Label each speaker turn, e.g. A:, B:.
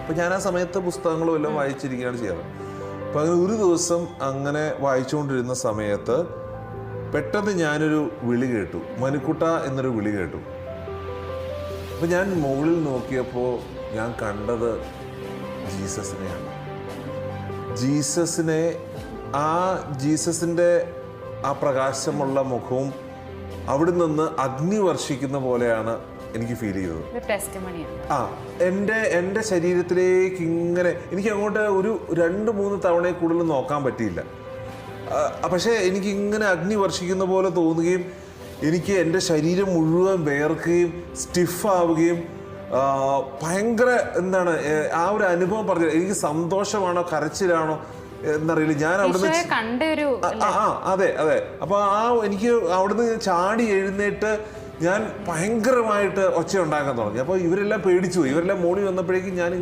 A: അപ്പം ഞാൻ ആ സമയത്ത് പുസ്തകങ്ങളും എല്ലാം വായിച്ചിരിക്കുകയാണ് ചെയ്യാറ്. അപ്പം അങ്ങനെ ഒരു ദിവസം അങ്ങനെ വായിച്ചുകൊണ്ടിരുന്ന സമയത്ത് പെട്ടെന്ന് ഞാനൊരു വിളി കേട്ടു, മനുക്കുട്ട എന്നൊരു വിളി കേട്ടു. അപ്പം ഞാൻ മുകളിൽ നോക്കിയപ്പോൾ ഞാൻ കണ്ടത് ജീസസിനെയാണ്. ജീസസിൻ്റെ ആ പ്രകാശമുള്ള മുഖവും അവിടെ നിന്ന് അഗ്നി വർഷിക്കുന്ന പോലെയാണ് എനിക്ക് ഫീൽ ചെയ്തത്. എൻ്റെ ശരീരത്തിലേക്ക് ഇങ്ങനെ എനിക്ക് അങ്ങോട്ട് ഒരു 2-3 തവണയിൽ കൂടുതൽ നോക്കാൻ പറ്റിയില്ല. പക്ഷേ എനിക്ക് ഇങ്ങനെ അഗ്നി വർഷിക്കുന്ന പോലെ തോന്നുകയും എനിക്ക് എൻ്റെ ശരീരം മുഴുവൻ വേർക്കുകയും സ്റ്റിഫാവുകയും ഭയങ്കര എന്താണ് ആ ഒരു അനുഭവം പറഞ്ഞത്. എനിക്ക് സന്തോഷമാണോ കരച്ചിലാണോ എന്നറിയില്ല. ഞാൻ അവിടുന്ന് അതെ. അപ്പൊ എനിക്ക് അവിടുന്ന് ചാടി എഴുന്നേറ്റ് ഞാൻ ഭയങ്കരമായിട്ട് ഒച്ച ഉണ്ടാക്കാൻ തുടങ്ങി. അപ്പോൾ ഇവരെല്ലാം പേടിച്ചു പോയി. ഇവരെല്ലാം മോളി വന്നപ്പോഴേക്കും ഞാൻ